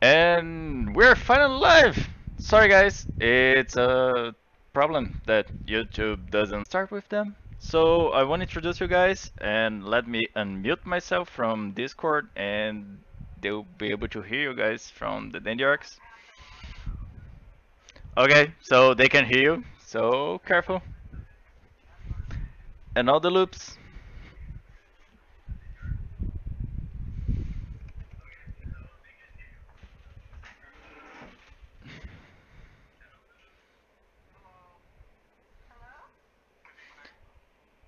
And we're finally live! Sorry guys, it's a problem that YouTube doesn't start with them. So I want to introduce you guys and let me unmute myself from Discord and they'll be able to hear you guys from the Dandy Orcs. Okay, so they can hear you, so careful. And all the loops.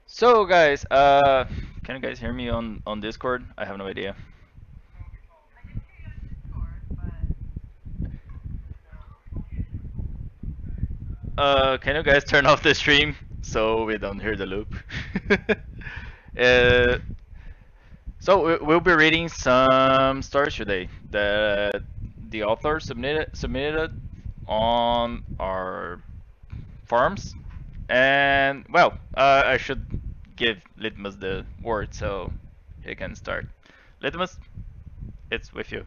So guys, can you guys hear me on Discord? I have no idea. Can you guys turn off the stream so we don't hear the loop? uh, we'll be reading some stories today that the author submitted on our forums, and well, I should give Litmus the word so he can start. Litmus, it's with you.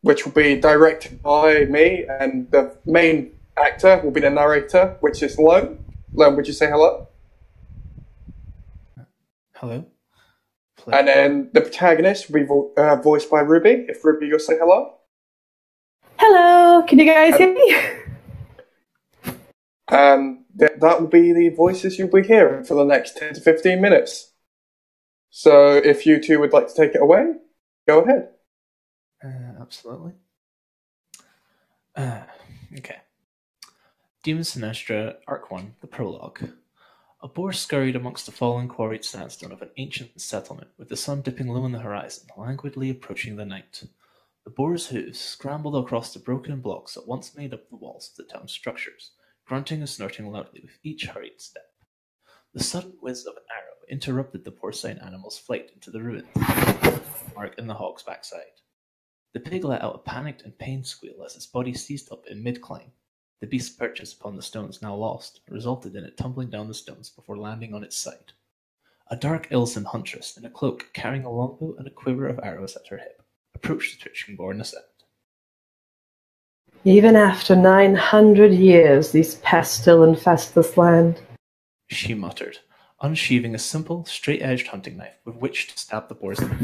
Which will be directed by me, and the main actor will be the narrator, which is Lone. Lone, would you say hello? Hello. And then the protagonist will be voiced by Ruby. If Ruby, you'll say hello. Hello, can you guys hear me? That will be the voices you'll be hearing for the next 10 to 15 minutes. So if you two would like to take it away, go ahead. Absolutely. Okay. Demon Sinistra, Arc 1, the prologue. A boar scurried amongst the fallen quarried sandstone of an ancient settlement, with the sun dipping low on the horizon, languidly approaching the night. The boar's hooves scrambled across the broken blocks that once made up the walls of the town's structures, grunting and snorting loudly with each hurried step. The sudden whiz of an arrow interrupted the porcine animal's flight into the ruins, mark in the hog's backside. The pig let out a panicked and pained squeal as its body seized up in mid-climb. The beast's purchase upon the stones, now lost, resulted in it tumbling down the stones before landing on its side. A dark Ilsen huntress in a cloak, carrying a longbow and a quiver of arrows at her hip, approached the twitching boar in a second. Even after 900 years, these pests still infest this land. She muttered, unsheathing a simple, straight-edged hunting knife with which to stab the boar's neck.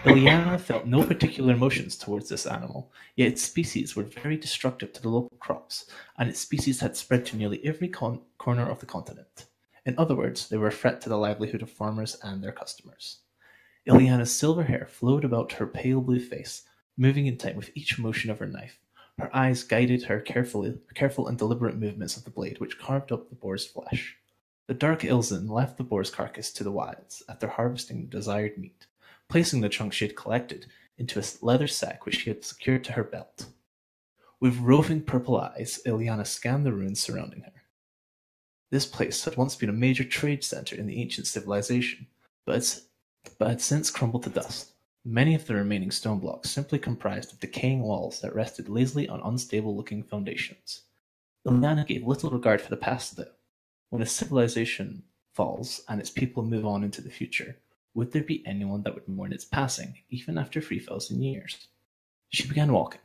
Ilyana felt no particular emotions towards this animal, yet its species were very destructive to the local crops, and its species had spread to nearly every corner of the continent. In other words, they were a threat to the livelihood of farmers and their customers. Ilyana's silver hair flowed about her pale blue face, moving in time with each motion of her knife. Her eyes guided her careful and deliberate movements of the blade which carved up the boar's flesh. The dark Ilsen left the boar's carcass to the wilds after harvesting the desired meat, placing the chunks she had collected into a leather sack which she had secured to her belt. With roving purple eyes, Ilyana scanned the ruins surrounding her. This place had once been a major trade center in the ancient civilization, but had since crumbled to dust. Many of the remaining stone blocks simply comprised of decaying walls that rested lazily on unstable-looking foundations. Ilyana gave little regard for the past, though. When a civilization falls and its people move on into the future, would there be anyone that would mourn its passing, even after 3,000 years? She began walking,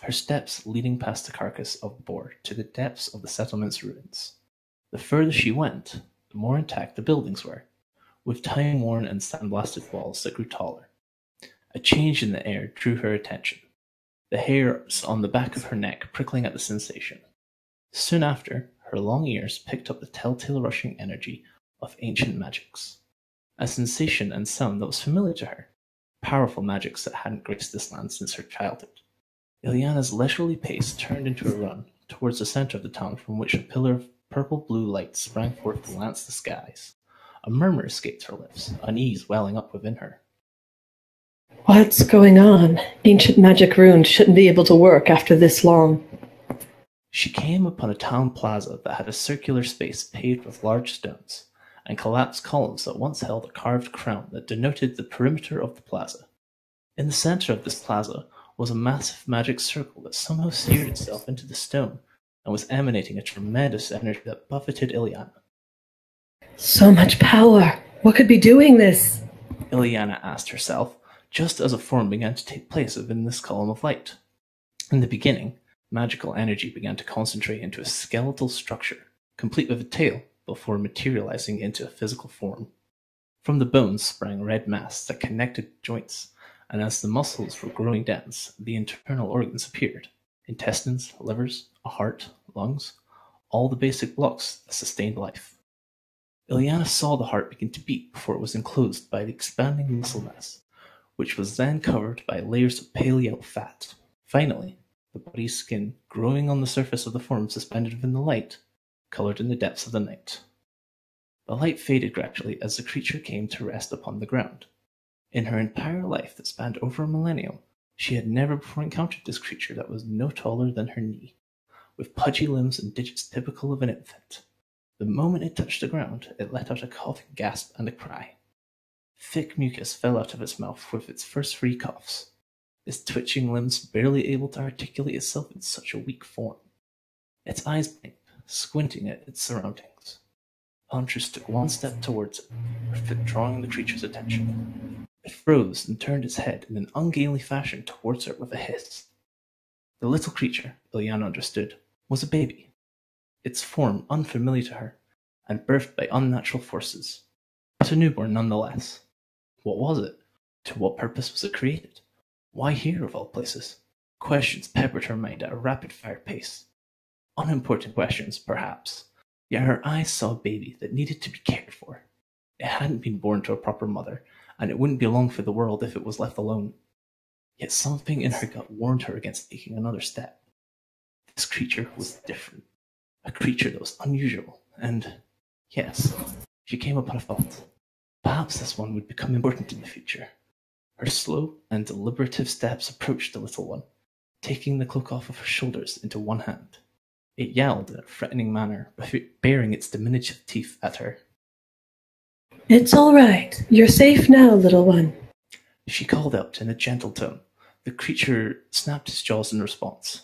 her steps leading past the carcass of the boar to the depths of the settlement's ruins. The further she went, the more intact the buildings were, with time-worn and sandblasted walls that grew taller. A change in the air drew her attention, the hairs on the back of her neck prickling at the sensation. Soon after, her long ears picked up the telltale rushing energy of ancient magics. A sensation and sound that was familiar to her, powerful magics that hadn't graced this land since her childhood. Ilyana's leisurely pace turned into a run towards the center of the town from which a pillar of purple-blue light sprang forth to lance the skies. A murmur escaped her lips, unease welling up within her. What's going on? Ancient magic runes shouldn't be able to work after this long. She came upon a town plaza that had a circular space paved with large stones, and collapsed columns that once held a carved crown that denoted the perimeter of the plaza. In the center of this plaza was a massive magic circle that somehow seared itself into the stone and was emanating a tremendous energy that buffeted Ileana. So much power! What could be doing this? Ileana asked herself, just as a form began to take place within this column of light. In the beginning, magical energy began to concentrate into a skeletal structure, complete with a tail, before materializing into a physical form. From the bones sprang red mass that connected joints, and as the muscles were growing dense, the internal organs appeared. Intestines, livers, a heart, lungs, all the basic blocks that sustained life. Ileana saw the heart begin to beat before it was enclosed by the expanding muscle mass, which was then covered by layers of pale yellow fat. Finally, the body's skin, growing on the surface of the form suspended within the light, colored in the depths of the night. The light faded gradually as the creature came to rest upon the ground. In her entire life that spanned over a millennium, she had never before encountered this creature that was no taller than her knee, with pudgy limbs and digits typical of an infant. The moment it touched the ground, it let out a coughing gasp and a cry. Thick mucus fell out of its mouth with its first 3 coughs, its twitching limbs barely able to articulate itself in such a weak form. Its eyes blinked, squinting at its surroundings. Huntress took one step towards it, drawing the creature's attention. It froze and turned its head in an ungainly fashion towards her with a hiss. The little creature, Ileana understood, was a baby, its form unfamiliar to her, and birthed by unnatural forces, but a newborn nonetheless. What was it? To what purpose was it created? Why here, of all places? Questions peppered her mind at a rapid-fire pace. Unimportant questions, perhaps, yet her eyes saw a baby that needed to be cared for. It hadn't been born to a proper mother, and it wouldn't be long for the world if it was left alone. Yet something in her gut warned her against taking another step. This creature was different. A creature that was unusual, and, yes, she came upon a thought. Perhaps this one would become important in the future. Her slow and deliberative steps approached the little one, taking the cloak off of her shoulders into one hand. It yowled in a threatening manner, baring its diminutive teeth at her. It's all right. You're safe now, little one. She called out in a gentle tone. The creature snapped its jaws in response.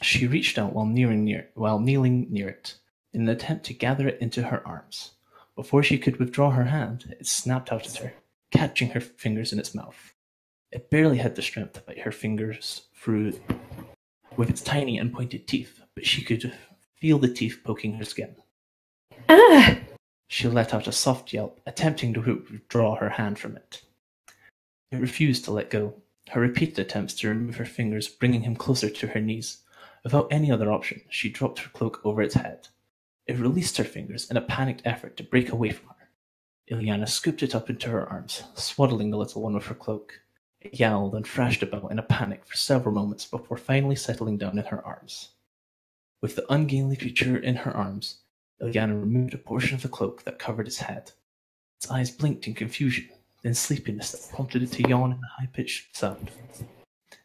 She reached out while kneeling near it, in an attempt to gather it into her arms. Before she could withdraw her hand, it snapped out at her, catching her fingers in its mouth. It barely had the strength to bite her fingers through with its tiny and pointed teeth, but she could feel the teeth poking her skin. Ah! She let out a soft yelp, attempting to withdraw her hand from it. It refused to let go, her repeated attempts to remove her fingers bringing him closer to her knees. Without any other option, she dropped her cloak over its head. It released her fingers in a panicked effort to break away from her. Ileana scooped it up into her arms, swaddling the little one with her cloak. It yowled and thrashed about in a panic for several moments before finally settling down in her arms. With the ungainly creature in her arms, Ileana removed a portion of the cloak that covered its head. Its eyes blinked in confusion, then sleepiness that prompted it to yawn in a high-pitched sound.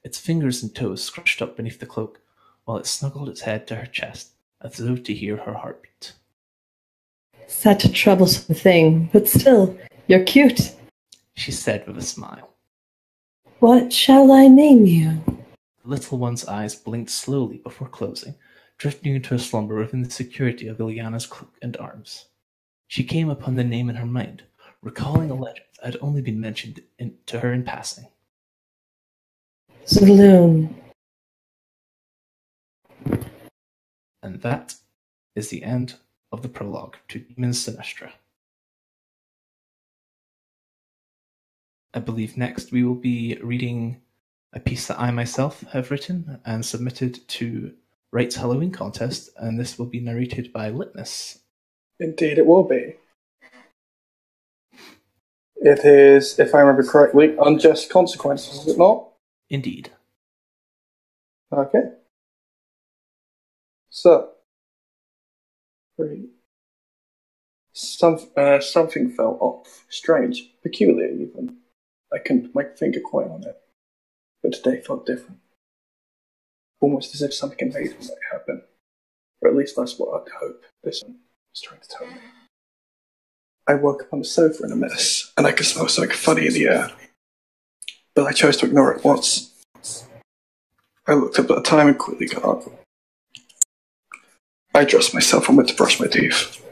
Its fingers and toes scrunched up beneath the cloak, while it snuggled its head to her chest, as though to hear her heartbeat. Such a troublesome thing, but still, you're cute, she said with a smile. What shall I name you? The little one's eyes blinked slowly before closing, drifting into a slumber within the security of Ileana's cloak and arms. She came upon the name in her mind, recalling a legend that had only been mentioned to her in passing. Zaloon. And that is the end of the prologue to Demon Sinistra. I believe next we will be reading a piece that I myself have written and submitted to Wright's Halloween contest, and this will be narrated by Litmus. Indeed it will be. It is, if I remember correctly, Unjust Consequences, is it not? Indeed. Okay. So, something fell off. Strange. Peculiar, even. I couldn't put my finger quite on it. But today felt different. Almost as if something amazing might happen. Or at least that's what I'd hope this one was trying to tell me. I woke up on the sofa in a mess, and I could smell something funny in the air. But I chose to ignore it once. I looked up at the time and quickly got up. I dressed myself and went to brush my teeth.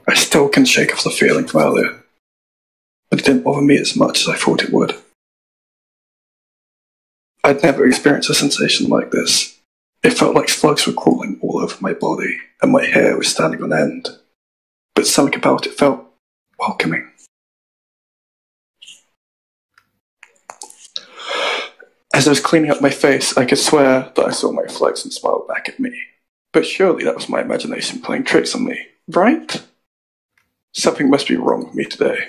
I still can shake off the feeling from earlier, but it didn't bother me as much as I thought it would. I'd never experienced a sensation like this. It felt like slugs were crawling all over my body, and my hair was standing on end. But something about it felt welcoming. As I was cleaning up my face, I could swear that I saw my reflection smile back at me. But surely that was my imagination playing tricks on me, right? Something must be wrong with me today.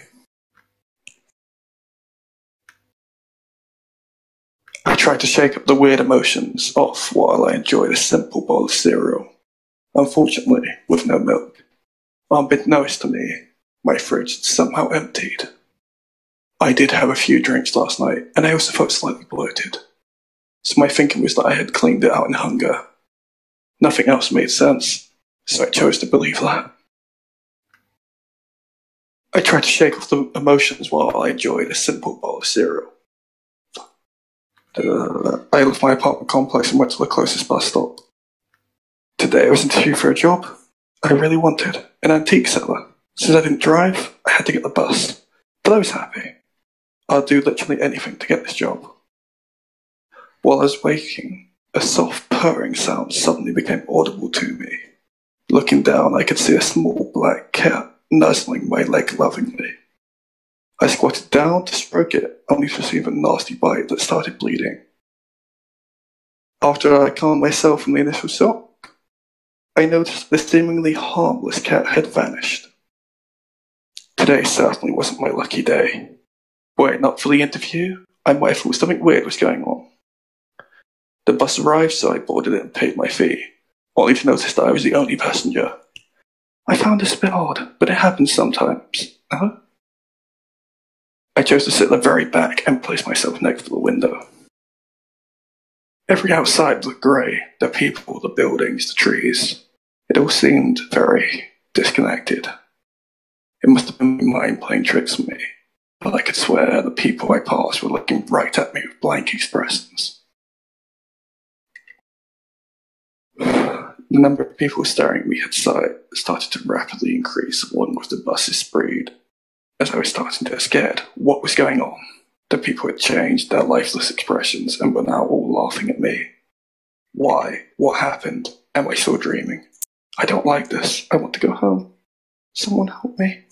I tried to shake up the weird emotions off while I enjoyed a simple bowl of cereal. Unfortunately, with no milk. Unbeknownst to me, my fridge had somehow emptied. I did have a few drinks last night, and I also felt slightly bloated. So my thinking was that I had cleaned it out in hunger. Nothing else made sense, so I chose to believe that. I tried to shake off the emotions while I enjoyed a simple bowl of cereal. I left my apartment complex and went to the closest bus stop. Today I was interviewed for a job I really wanted, an antique seller. Since I didn't drive, I had to get the bus. But I was happy. I'll do literally anything to get this job. While I was waking, a soft purring sound suddenly became audible to me. Looking down, I could see a small black cat nuzzling my leg lovingly. I squatted down to stroke it, only to receive a nasty bite that started bleeding. After I calmed myself from the initial shock, I noticed the seemingly harmless cat had vanished. Today certainly wasn't my lucky day. Were it not for the interview, I might have thought something weird was going on. The bus arrived, so I boarded it and paid my fee, only to notice that I was the only passenger. I found this a bit odd, but it happens sometimes, no? I chose to sit at the very back and place myself next to the window. Every outside looked grey, the people, the buildings, the trees. It all seemed very disconnected. It must have been my mind playing tricks on me, but I could swear the people I passed were looking right at me with blank expressions. The number of people staring at me had started to rapidly increase along with the bus's speed. As I was starting to get scared, what was going on? The people had changed their lifeless expressions and were now all laughing at me. Why? What happened? Am I still dreaming? I don't like this. I want to go home. Someone help me.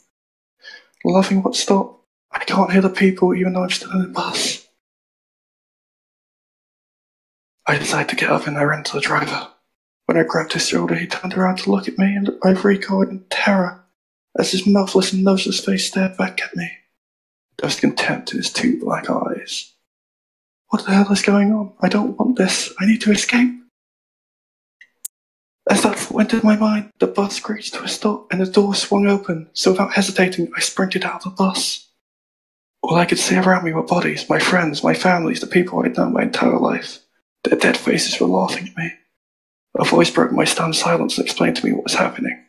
The laughing won't stop. I can't hear the people even though I'm still in the bus. I decided to get up and I ran to the driver. When I grabbed his shoulder, he turned around to look at me and I recoiled in terror as his mouthless and noseless face stared back at me. There was contempt in his two black eyes. What the hell is going on? I don't want this. I need to escape. As that thought entered my mind, the bus screeched to a stop and the door swung open, so without hesitating, I sprinted out of the bus. All I could see around me were bodies, my friends, my families, the people I'd known my entire life. Their dead faces were laughing at me. A voice broke my stunned silence and explained to me what was happening.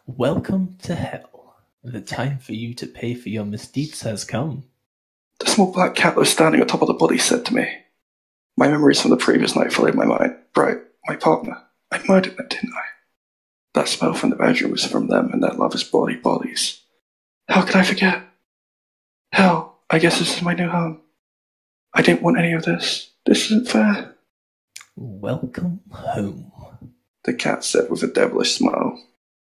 Welcome to hell. The time for you to pay for your misdeeds has come. The small black cat that was standing on top of the body said to me. My memories from the previous night followed my mind. Right, my partner. I murdered them, didn't I? That smell from the bedroom was from them and their lovers' bodies. How could I forget? Hell, I guess this is my new home. I didn't want any of this. This isn't fair. Welcome home, the cat said with a devilish smile.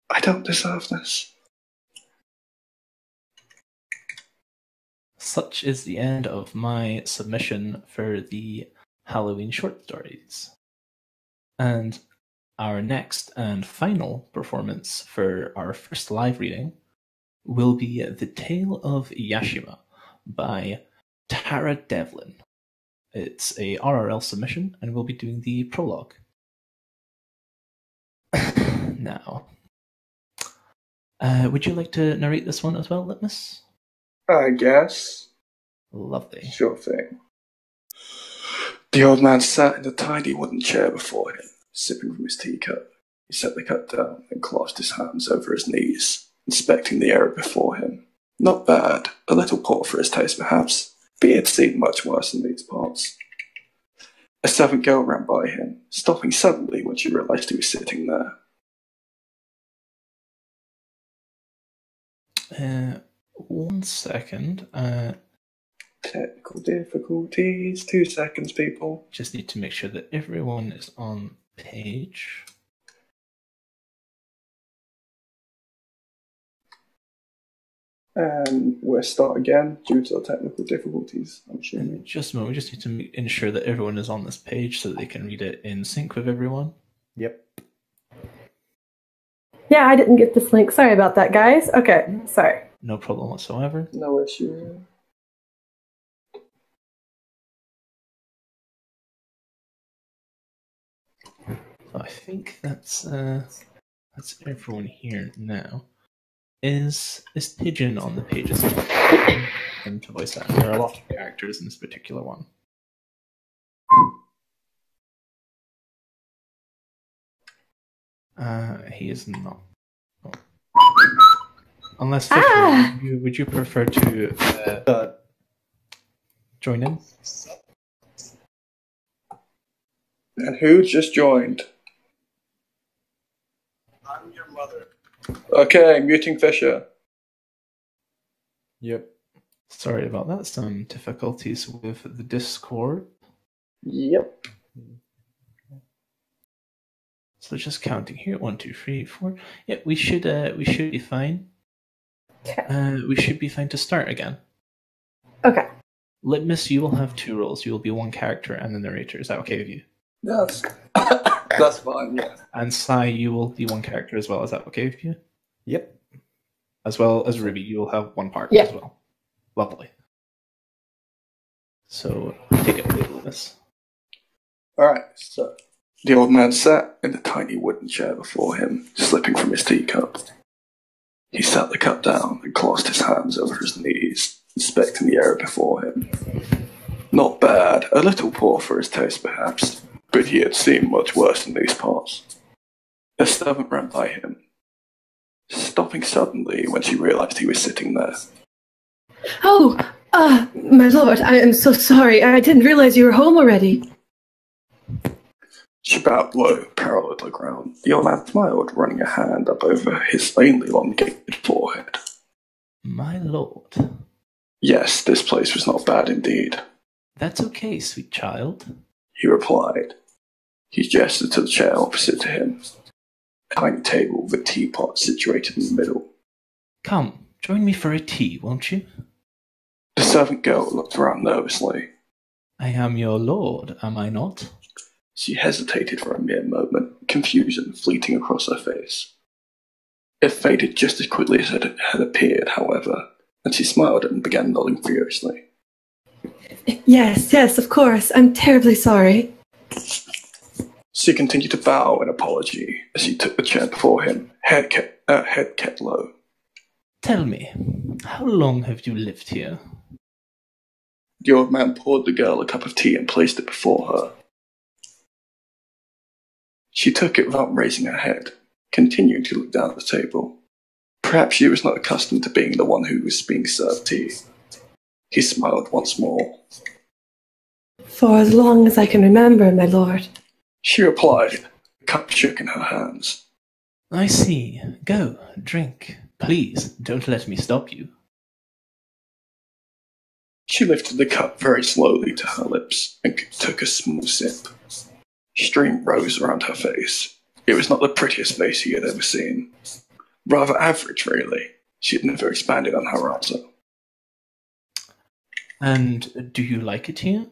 I don't deserve this. Such is the end of my submission for the Halloween short stories. And our next and final performance for our first live reading will be The Tale of Yashima by taraadevlin. It's a RRL submission, and we'll be doing the prologue. Now, would you like to narrate this one as well, Litmus? I guess. Lovely. Sure thing. The old man sat in the tiny wooden chair before him, sipping from his teacup. He set the cup down and clasped his hands over his knees, inspecting the area before him. Not bad. A little poor for his taste, perhaps, but he had seen much worse in these parts. A servant girl ran by him, stopping suddenly when she realized he was sitting there. 1 second. Technical difficulties. 2 seconds, people. Just need to make sure that everyone is on page. And we'll start again due to the technical difficulties, I'm assuming. Just a moment, we just need to ensure that everyone is on this page so that they can read it in sync with everyone. Yep. Yeah, I didn't get this link. Sorry about that, guys. Okay, sorry. No problem whatsoever. No issue. So I think that's everyone here now. Is Pigeon on the page as well? And to voice that. There are a lot of characters in this particular one. He is not. Oh. Unless Fisher, would you prefer to join in? And who just joined? I'm your mother. Okay, muting Fisher. Yep. Sorry about that. Some difficulties with the Discord. Yep. So just counting here. 1, 2, 3, 4. Yeah, we should be fine. We should be fine to start again. Okay. Litmus, you will have 2 roles. You will be one character and the narrator. Is that okay with you? That's fine, yeah. And Sai, you will be one character as well. Is that okay with you? Yep. As well as Ruby, you will have one part Yeah. as well. Lovely. So, take it away, Litmus. Alright, so the old man sat in the tiny wooden chair before him, slipping from his teacup. He sat the cup down and crossed his hands over his knees, inspecting the area before him. Not bad, a little poor for his taste perhaps, but he had seen much worse in these parts. A servant ran by him, stopping suddenly when she realized he was sitting there. Oh, my lord, I am so sorry. I didn't realize you were home already. She bowed low, parallel to the ground. The old man smiled, running a hand up over his plainly elongated forehead. My lord. Yes, this place was not bad indeed, That's okay, sweet child. he replied. He gestured to the chair opposite to him, a tiny table with a teapot situated in the middle. Come, join me for a tea, won't you? The servant girl looked around nervously. I am your lord, am I not? She hesitated for a mere moment, confusion fleeting across her face. It faded just as quickly as it had appeared, however, and she smiled and began nodding furiously. Yes, of course. I'm terribly sorry. She continued to bow in apology as she took the chair before him, head kept low. Tell me, how long have you lived here? The old man poured the girl a cup of tea and placed it before her. She took it without raising her head, continuing to look down at the table. Perhaps she was not accustomed to being the one who was being served tea. He smiled once more. For as long as I can remember, my lord. She replied, the cup shook in her hands. I see. Go, drink. Please, don't let me stop you. She lifted the cup very slowly to her lips and took a small sip. Steam rose around her face. It was not the prettiest face he had ever seen. Rather average, really. She had never expanded on her answer. And do you like it here?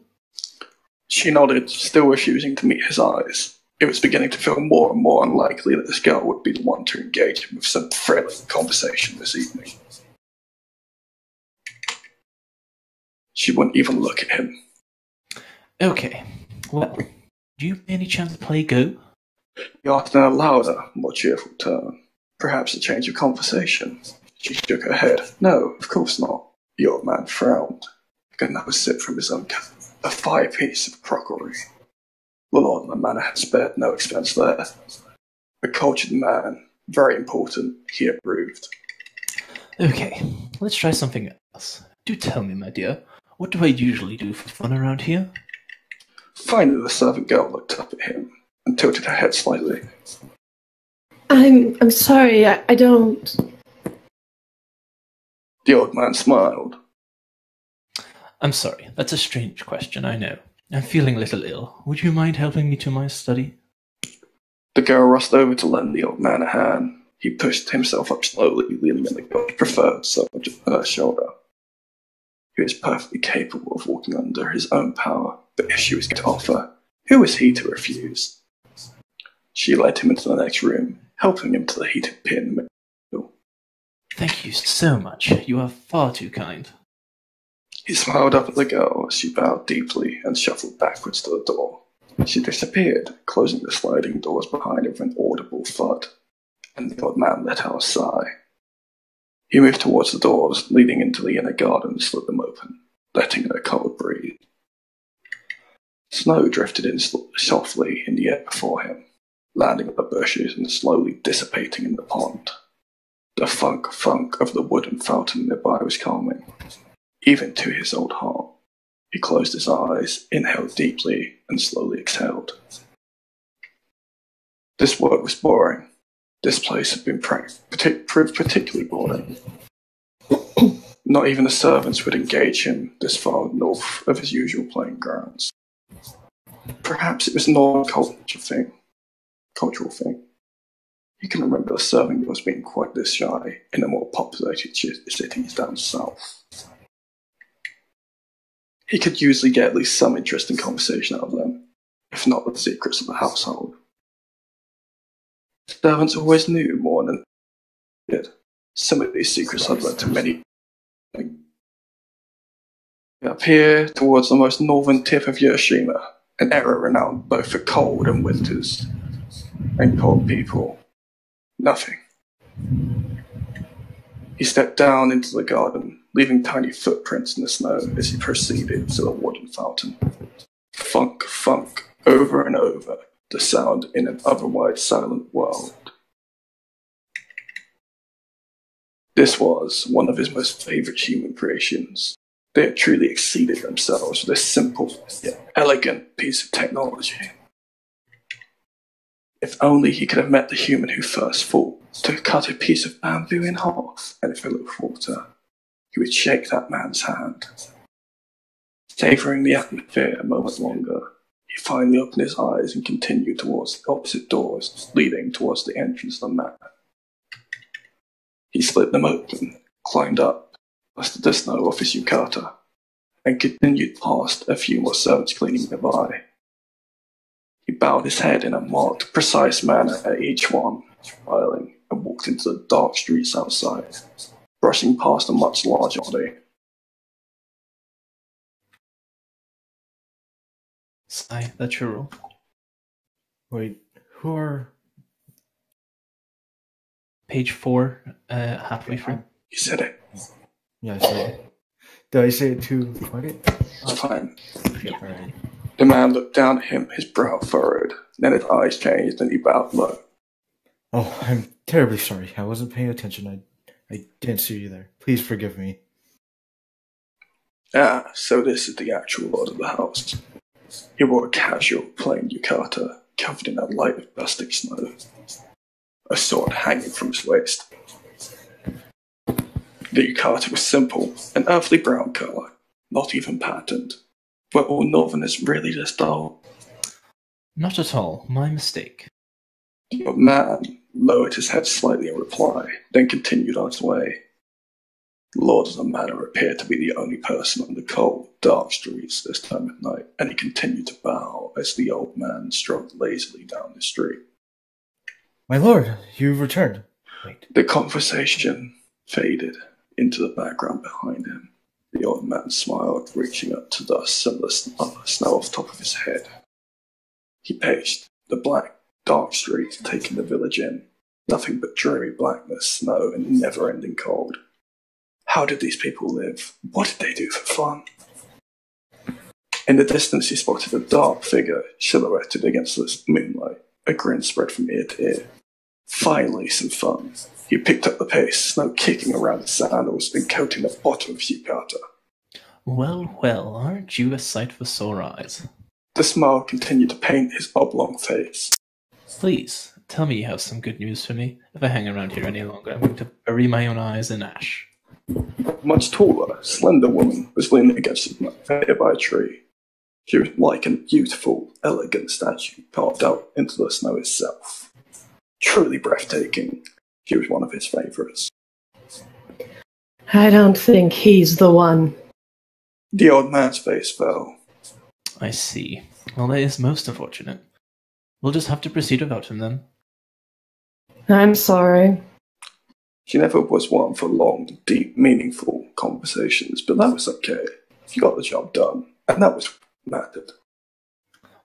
She nodded, still refusing to meet his eyes. It was beginning to feel more and more unlikely that this girl would be the one to engage him with some thrilling conversation this evening. She wouldn't even look at him. Okay, well, do you by any chance play Go? He asked in a louder, more cheerful tone. Perhaps a change of conversation. She shook her head. No, of course not. The old man frowned. Took another sip from his own cup. A fine piece of crockery. The lord of the manor had spared no expense there. A cultured man, very important, he approved. Okay, let's try something else. Do tell me, my dear, what do I usually do for fun around here? Finally, the servant girl looked up at him. and tilted her head slightly. I'm sorry, I don't... The old man smiled. I'm sorry, that's a strange question, I know. I'm feeling a little ill. Would you mind helping me to my study? The girl rushed over to lend the old man a hand. He pushed himself up slowly, leaning on the girl's preferred side of her shoulder. He was perfectly capable of walking under his own power, but if she was going to offer, who was he to refuse? She led him into the next room, helping him to the heated pit in the middle. Thank you so much. You are far too kind. He smiled up at the girl as she bowed deeply and shuffled backwards to the door. She disappeared, closing the sliding doors behind her with an audible thud, and the old man let out a sigh. He moved towards the doors leading into the inner garden and slid them open, letting in a cold breeze. Snow drifted in softly in the air before him, landing on the bushes and slowly dissipating in the pond. The funk of the wooden fountain nearby was calming, even to his old heart. He closed his eyes, inhaled deeply, and slowly exhaled. This work was boring. This place had been proved particularly boring. Not even the servants would engage him this far north of his usual playing grounds. Perhaps it was a northern cultural thing. He can remember the serving girls being quite this shy in the more populated cities down south. He could usually get at least some interesting conversation out of them, if not the secrets of the household. Servants always knew more than they did. Some of these secrets had led to many. Up here, towards the most northern tip of Yashima, an area renowned both for cold and winters, and cold people. Nothing. He stepped down into the garden, leaving tiny footprints in the snow as he proceeded to the wooden fountain. Funk, over and over, the sound in an otherwise silent world. This was one of his most favourite human creations. They had truly exceeded themselves with this simple yet elegant piece of technology. If only he could have met the human who first thought to cut a piece of bamboo in half and fill it with water, he would shake that man's hand. Savouring the atmosphere a moment longer, he finally opened his eyes and continued towards the opposite doors leading towards the entrance of the man. He slid them open, climbed up, dusted the snow off his yukata, and continued past a few more servants cleaning nearby. He bowed his head in a marked, precise manner at each one, smiling, and walked into the dark streets outside, brushing past a much larger body. Sai, that's your role. Wait, who are... Page 4, halfway through. He said it. Yeah, I said it. Did I say it too quiet? It's fine. Yeah. Alright. The man looked down at him, his brow furrowed, then his eyes changed and he bowed low. Oh, I'm terribly sorry. I wasn't paying attention. I didn't see you there. Please forgive me. Ah, so this is the actual lord of the house. He wore a casual, plain yukata, covered in a light of dusting snow. A sword hanging from his waist. The yukata was simple, an earthly brown colour, not even patterned. Were all northerners really this dull? Not at all. My mistake. The old man lowered his head slightly in reply, then continued on his way. The lord of the manor appeared to be the only person on the cold, dark streets this time of night, and he continued to bow as the old man strolled lazily down the street. My lord, you've returned. Wait. The conversation faded into the background behind him. The old man smiled, reaching up to dust some of the snow off the top of his head. He paced the black, dark streets, taking the village in. Nothing but dreary blackness, snow, and never-ending cold. How did these people live? What did they do for fun? In the distance he spotted a dark figure silhouetted against the moonlight. A grin spread from ear to ear. Finally, some fun. He picked up the pace, snow kicking around his sandals and coating the bottom of his yukata. Well, well, aren't you a sight for sore eyes? The smile continued to paint his oblong face. Please, tell me you have some good news for me. If I hang around here any longer, I'm going to bury my own eyes in ash. A much taller, slender woman was leaning against a nearby tree. She was like a beautiful, elegant statue carved out into the snow itself. Truly breathtaking. She was one of his favourites. I don't think he's the one. The old man's face fell. I see. Well, that is most unfortunate. We'll just have to proceed without him then. I'm sorry. She never was one for long, deep, meaningful conversations, but that was okay. She got the job done, and that was what mattered.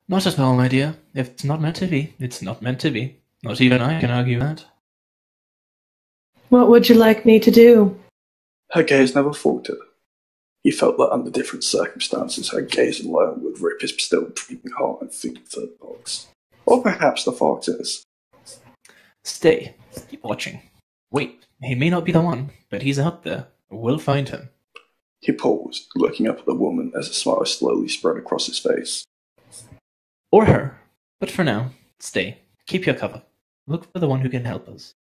Not at all, my dear. If it's not meant to be, it's not meant to be. Not even I can argue that. What would you like me to do? Her gaze never faltered. He felt that under different circumstances, her gaze alone would rip his still beating heart and feed the dogs. Or perhaps the foxes. Stay. Keep watching. Wait, he may not be the one, but he's out there. We'll find him. He paused, looking up at the woman as a smile slowly spread across his face. Or her. But for now, stay. Keep your cover. Look for the one who can help us.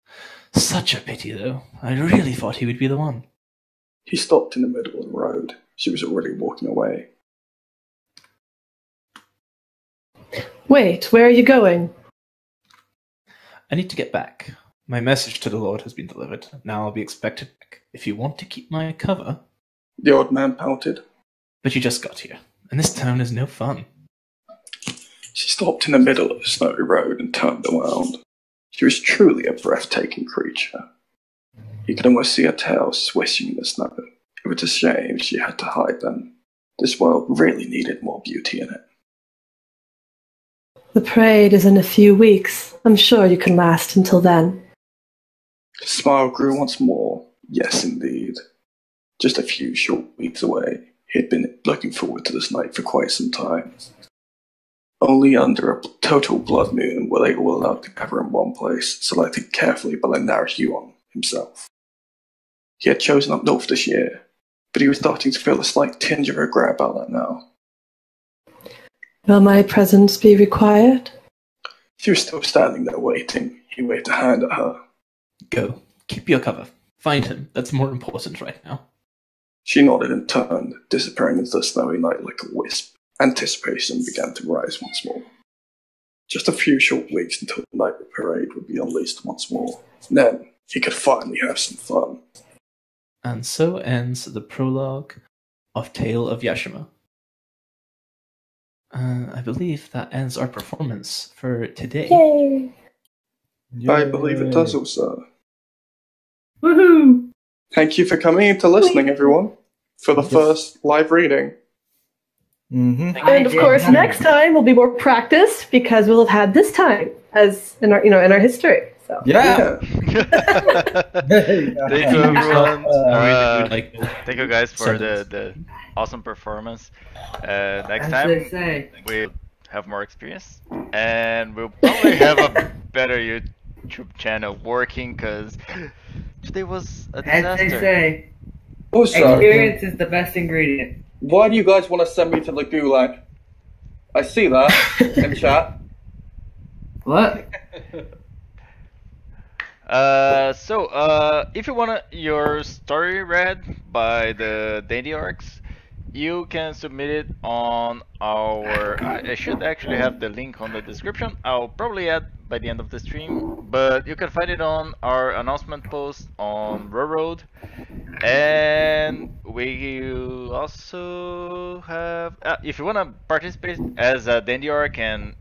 Such a pity, though. I really thought he would be the one. He stopped in the middle of the road. She was already walking away. Wait, where are you going? I need to get back. My message to the Lord has been delivered. Now I'll be expected back. If you want to keep my cover... The old man pouted. But you just got here, and this town is no fun. She stopped in the middle of the snowy road and turned around. She was truly a breathtaking creature. He could almost see her tail swishing in the snow. It was a shame she had to hide them. This world really needed more beauty in it. The parade is in a few weeks. I'm sure you can last until then. His smile grew once more. Yes, indeed. Just a few short weeks away, he had been looking forward to this night for quite some time. Only under a total blood moon were they all allowed to gather in one place, selected carefully by the Narashuon himself. He had chosen up north this year, but he was starting to feel a slight tinge of regret about that now. Will my presence be required? She was still standing there waiting. He waved a hand at her. Go. Keep your cover. Find him. That's more important right now. She nodded and turned, disappearing into the snowy night like a wisp. Anticipation began to rise once more. Just a few short weeks until the night parade would be unleashed once more. Then he could finally have some fun. And so ends the prologue of Tale of Yashima. I believe that ends our performance for today. Yay! I believe it does also. Woohoo! Thank you for coming and to listening, everyone, for the first live reading. Mm-hmm. And of course, next time will be more practice because we'll have had this time as in our, in our history. So Yeah. Thank you, everyone. Thank you guys for the awesome performance. Next time we'll have more experience, and we'll probably have a better YouTube channel working because today was a disaster. As they say, Also, experience is the best ingredient. why do you guys want to send me to the gulag? I see that in chat. What? If you want your story read by the Dandy Orcs, you can submit it on our... I should actually have the link on the description. I'll probably add by the end of the stream, but you can find it on our announcement post on Railroad. And we also have... if you want to participate as a Dandy Orc and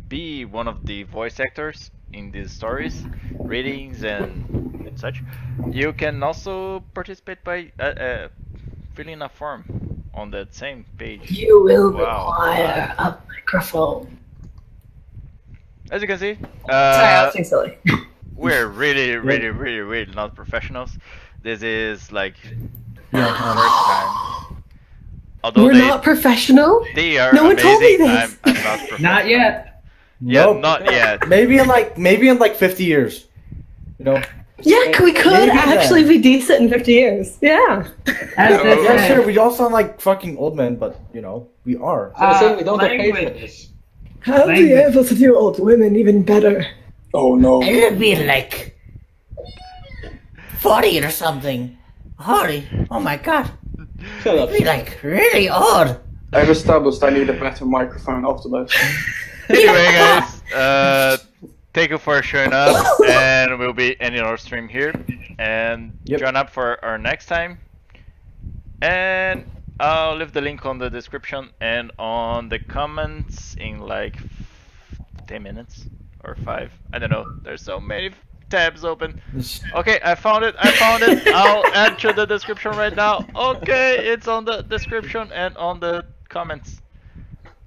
be one of the voice actors in these stories, readings and such, you can also participate by filling a form on that same page. you will require a microphone. As you can see, Sorry, I was being silly. we're really not professionals. This is like our first time. Although We're not professional. they are No one amazing. told me this. I'm not professional. Not yet. Yeah, Nope. not yet. Maybe in like 50 years. You know. Yeah, we could Maybe actually then. be decent in 50 years. Yeah. As they Yeah, say. sure. We all sound like fucking old men, but you know we are. So we don't have Language. patience. I'll be able to do old women even better. Oh no. It'll be like 40 or something. 40? Oh my god. Shut up. It'll be like really old. I've established I need a better microphone after this. Anyway, guys, thank you for showing up, and we'll be ending our stream here. And join up for our next time. And I'll leave the link on the description and on the comments in like 10 minutes or 5. I don't know. There's so many tabs open. Okay, I found it. I'll add to the description right now. Okay, it's on the description and on the comments.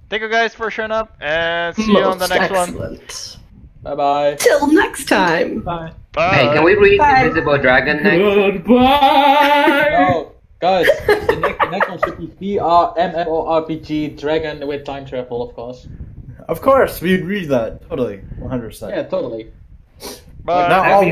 Thank you guys for showing up, and see you on the next one. Bye bye. Till next time. Bye. Bye. Hey, can we read Bye. Invisible Dragon next? Goodbye! No, guys, the next one should be MMORPG Dragon with time travel, of course. Of course, we'd read that. Totally. 100%. Yeah, totally. Bye. Now all